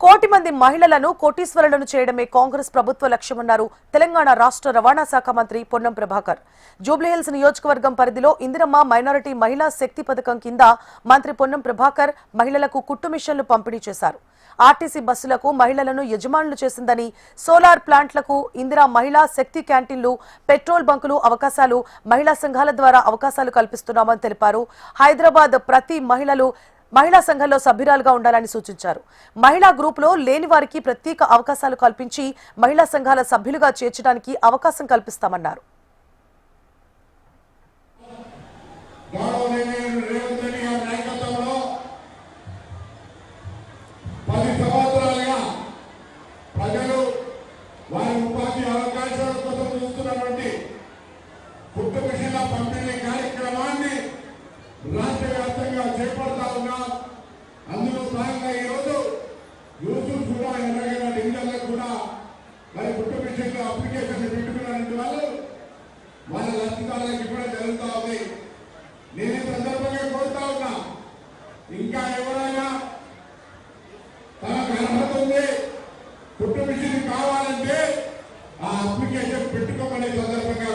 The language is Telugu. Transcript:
కోటి మంది మహిళలను కోటీశ్వరులను చేయడమే కాంగ్రెస్ ప్రభుత్వ లక్ష్యమన్నారు తెలంగాణ రాష్ట్ర రవాణా శాఖ మంత్రి పొన్నం ప్రభాకర్. జూబ్లీహిల్స్ నియోజకవర్గం పరిధిలో ఇందిరమ్మ మైనారిటీ మహిళా శక్తి పథకం కింద మంత్రి పొన్నం ప్రభాకర్ మహిళలకు కుట్టు మిషన్లు పంపిణీ చేశారు. ఆర్టీసీ బస్సులకు మహిళలను యజమానులు చేసిందని, సోలార్ ప్లాంట్లకు ఇందిరా మహిళా శక్తి క్యాంటీన్లు, పెట్రోల్ బంకులు అవకాశాలు మహిళా సంఘాల ద్వారా అవకాశాలు కల్పిస్తున్నామని తెలిపారు. హైదరాబాద్ ప్రతి మహిళా సంఘంలో సభ్యురాలుగా ఉండాలని సూచించారు. మహిళా గ్రూపులో లేని వారికి ప్రత్యేక అవకాశాలు కల్పించి మహిళా సంఘాల సభ్యులుగా చేర్చడానికి అవకాశం కల్పిస్తామన్నారు. రాష్ట్ర వ్యాప్తంగా చేపడతా ఉన్నాం. అందులో భాగంగా ఈరోజు యూట్యూబ్ కూడా ఎలాగైనా డివిజన్లకు కూడా మరి కుటుంబ విషయంలో అప్లికేషన్ పెట్టుకున్నటువంటి వాళ్ళు వాళ్ళ లబ్ధిదారులకు ఇవ్వడం జరుగుతూ ఉంది. నేను ఈ సందర్భంగా కోరుతా ఉన్నా, ఇంకా ఎవరైనా తనకు అర్హత ఉంది, కుటుంబ విషయం కావాలంటే ఆ అప్లికేషన్ పెట్టుకోమనే సందర్భంగా